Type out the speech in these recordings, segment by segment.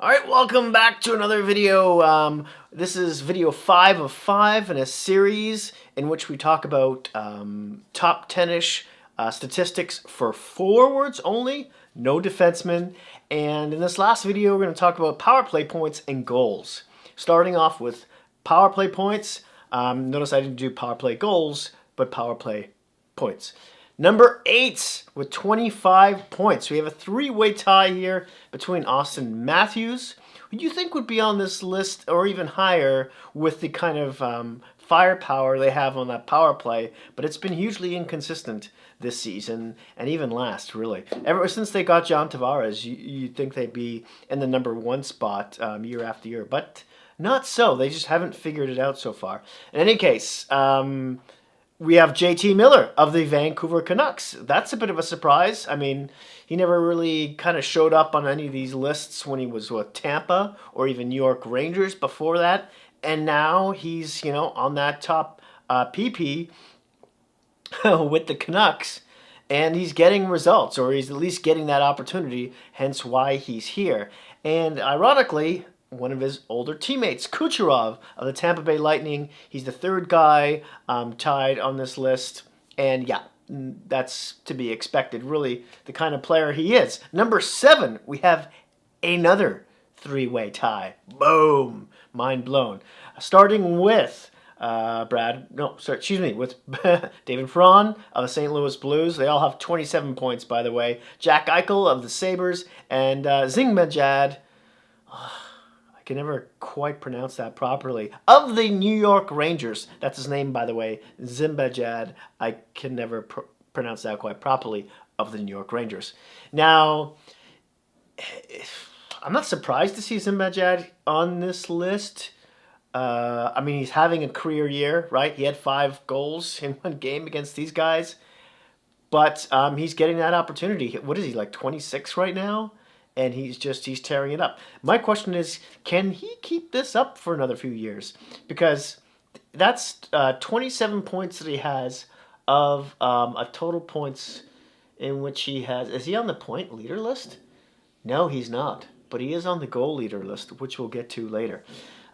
Alright, welcome back to another video. This is video 5 of 5 in a series in which we talk about top 10-ish statistics for forwards only, no defensemen. And in this last video, we're going to talk about power play points and goals. Starting off with power play points. Notice I didn't do power play goals, but power play points. Number 8 with 25 points. We have a three-way tie here between Austin Matthews, who you think would be on this list or even higher with the kind of firepower they have on that power play, but it's been hugely inconsistent this season and even last, really. Ever since they got John Tavares, you'd think they'd be in the number 1 spot year after year, but not so. They just haven't figured it out so far. In any case, we have JT Miller of the Vancouver Canucks. That's a bit of a surprise. I mean, he never really kind of showed up on any of these lists when he was with Tampa or even New York Rangers before that. And now he's, on that top PP with the Canucks. And he's getting results, or he's at least getting that opportunity, hence why he's here. And ironically, one of his older teammates, Kucherov of the Tampa Bay Lightning. He's the third guy tied on this list. And yeah, that's to be expected, really, the kind of player he is. Number 7, we have another three-way tie. Boom! Mind blown. Starting with with David Perron of the St. Louis Blues. They all have 27 points, by the way. Jack Eichel of the Sabres and Zibanejad. I can never quite pronounce that properly. Of the New York Rangers. That's his name, by the way. Zibanejad. I can never pronounce that quite properly. Of the New York Rangers. Now, I'm not surprised to see Zibanejad on this list. I mean, he's having a career year, right? He had 5 goals in one game against these guys. But he's getting that opportunity. What is he, like 26 right now? And he's tearing it up. My question is, can he keep this up for another few years? Because that's 27 points that he has of a total points in which he has. Is he on the point leader list? No, he's not. But he is on the goal leader list, which we'll get to later.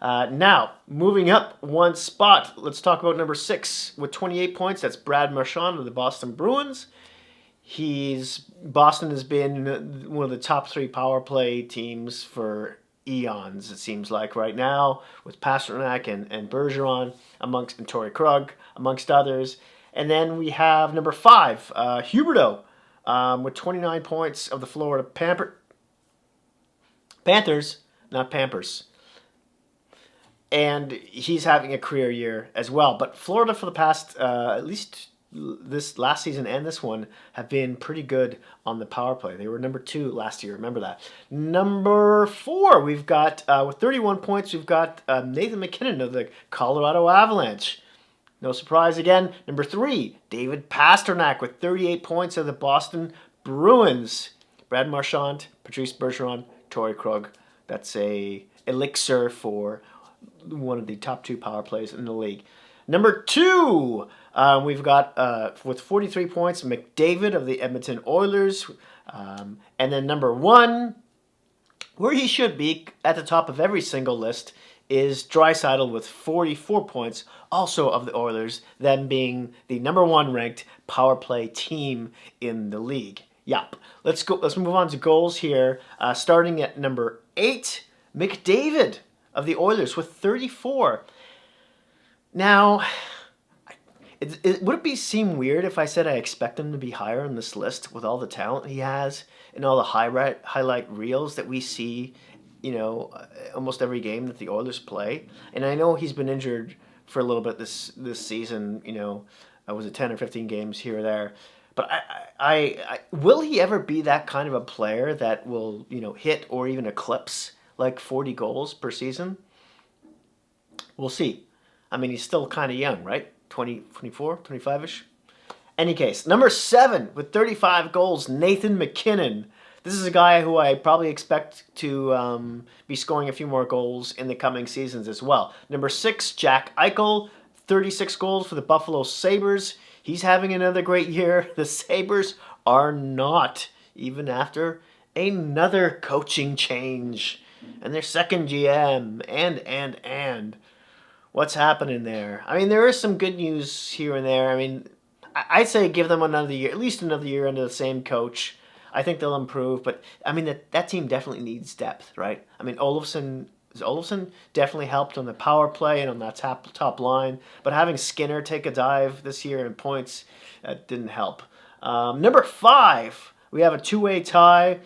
Now, moving up one spot, let's talk about number 6 with 28 points. That's Brad Marchand of the Boston Bruins. Boston has been one of the top 3 power play teams for eons, it seems like right now, with Pasternak and Bergeron and Torrey Krug, amongst others. And then we have number 5, Huberdeau, with 29 points of the Florida Panthers, not Pampers. And he's having a career year as well. But Florida for the past, at least this last season and this one, have been pretty good on the power play. They were number 2 last year. Remember that. Number 4, we've got, with 31 points, we've got Nathan MacKinnon of the Colorado Avalanche. No surprise again. Number 3, David Pasternak with 38 points of the Boston Bruins. Brad Marchand, Patrice Bergeron, Torrey Krug. That's a elixir for one of the top 2 power plays in the league. Number 2, we've got, with 43 points, McDavid of the Edmonton Oilers. And then number 1, where he should be at the top of every single list, is Draisaitl with 44 points, also of the Oilers, them being the number 1 ranked power play team in the league. Yep. Let's move on to goals here. Starting at number 8, McDavid of the Oilers with 34. Now, would it seem weird if I said I expect him to be higher on this list with all the talent he has and all the highlight reels that we see, almost every game that the Oilers play? And I know he's been injured for a little bit this season. Was it 10 or 15 games here or there? But I will he ever be that kind of a player that will hit or even eclipse like 40 goals per season? We'll see. I mean, he's still kind of young, right? 24, 25-ish? Any case, number 7 with 35 goals, Nathan MacKinnon. This is a guy who I probably expect to be scoring a few more goals in the coming seasons as well. Number 6, Jack Eichel, 36 goals for the Buffalo Sabres. He's having another great year. The Sabres are not, even after another coaching change. and their second GM, and what's happening there? I mean, there is some good news here and there. I mean, I'd say give them another year, at least another year under the same coach. I think they'll improve, but I mean that team definitely needs depth, right? I mean, Olofsson definitely helped on the power play and on that top line, but having Skinner take a dive this year in points didn't help. Number 5, we have a two-way tie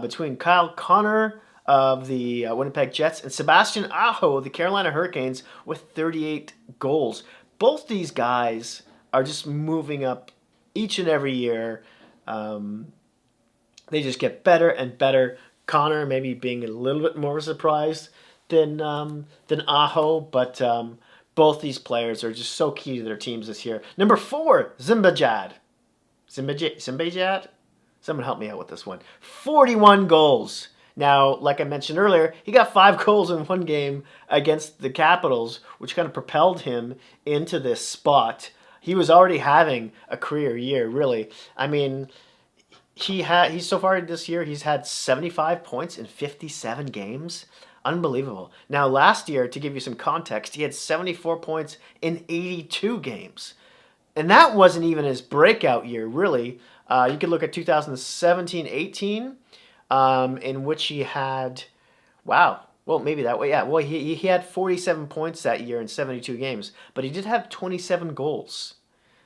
between Kyle Connor of the Winnipeg Jets and Sebastian Aho of the Carolina Hurricanes with 38 goals. Both these guys are just moving up each and every year. They just get better and better. Connor maybe being a little bit more surprised than Aho, but both these players are just so key to their teams this year. Number 4, Zimbabjad. Zimbabjad? Someone help me out with this one. 41 goals. Now, like I mentioned earlier, he got 5 goals in one game against the Capitals, which kind of propelled him into this spot. He was already having a career year, really. I mean, he's so far this year, he's had 75 points in 57 games. Unbelievable. Now, last year, to give you some context, he had 74 points in 82 games. And that wasn't even his breakout year, really. You could look at 2017-18, in which he had, wow, well, maybe that way, yeah. Well, he had 47 points that year in 72 games, but he did have 27 goals.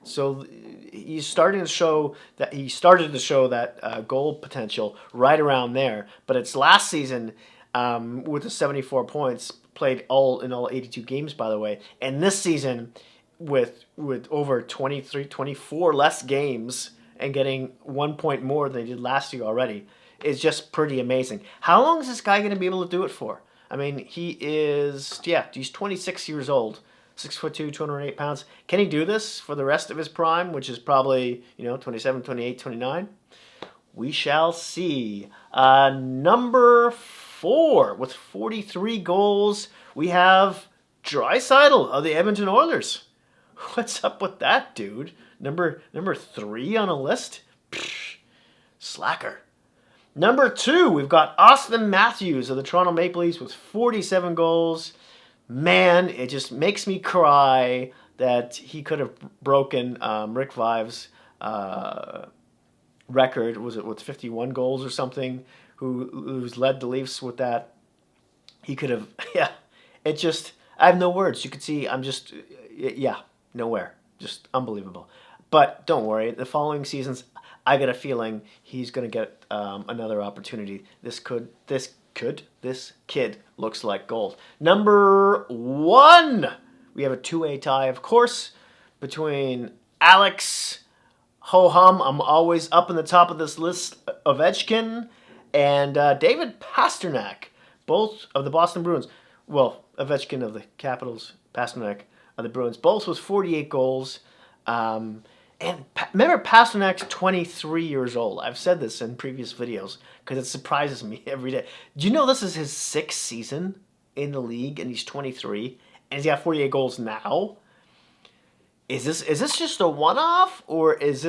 So he's starting to show that goal potential right around there. But it's last season with the 74 points played in all 82 games, by the way, and this season with over 23, 24 less games and getting 1 point more than he did last year already is just pretty amazing. How long is this guy going to be able to do it for? I mean, he's 26 years old. 6'2", 208 pounds. Can he do this for the rest of his prime, which is probably, 27, 28, 29? We shall see. Number 4, with 43 goals, we have Draisaitl of the Edmonton Oilers. What's up with that, dude? Number 3 on a list? Psh, slacker. Number 2, we've got Austin Matthews of the Toronto Maple Leafs with 47 goals. Man, it just makes me cry that he could have broken Rick Vive's record. Was it with 51 goals or something? Who's led the Leafs with that? He could have. Yeah, it just. I have no words. You could see. I'm just. Yeah, nowhere. Just unbelievable. But don't worry. The following seasons, I get a feeling he's going to get another opportunity. This kid looks like gold. Number 1, we have a two-way tie, of course, between Alex Ho-Hum, I'm always up in the top of this list, Ovechkin, and David Pastrnak, both of the Boston Bruins. Well, Ovechkin of the Capitals, Pastrnak of the Bruins, both with 48 goals. And remember, Pasternak's 23 years old. I've said this in previous videos because it surprises me every day. Do you know this is his 6th season in the league and he's 23 and he's got 48 goals now? Is this just a one-off, or is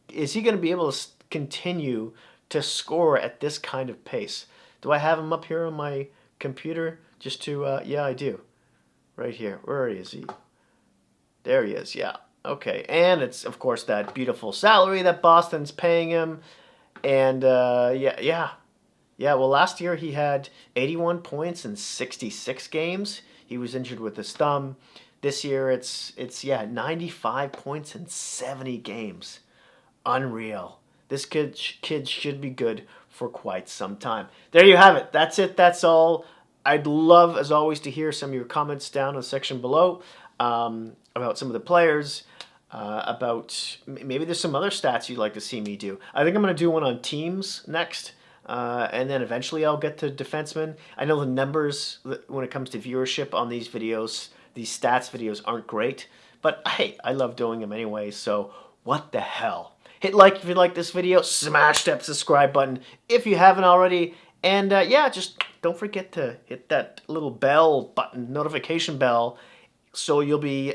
he going to be able to continue to score at this kind of pace? Do I have him up here on my computer just to yeah, I do. Right here. Where is he? There he is. Yeah. Okay, and it's, of course, that beautiful salary that Boston's paying him. And, yeah. Well, last year he had 81 points in 66 games. He was injured with his thumb. This year it's 95 points in 70 games. Unreal. This kid should be good for quite some time. There you have it. That's it. That's all. I'd love, as always, to hear some of your comments down in the section below about some of the players. About maybe there's some other stats you'd like to see me do. I think I'm going to do one on teams next, and then eventually I'll get to defensemen. I know the numbers when it comes to viewership on these videos, these stats videos aren't great, but hey, I love doing them anyway, so what the hell. Hit like if you like this video, smash that subscribe button if you haven't already, and yeah, just don't forget to hit that little bell button, notification bell, so you'll be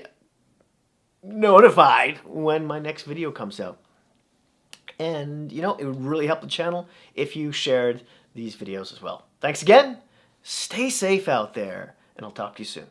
notified when my next video comes out. And, it would really help the channel if you shared these videos as well. Thanks again, Stay safe out there, and I'll talk to you soon.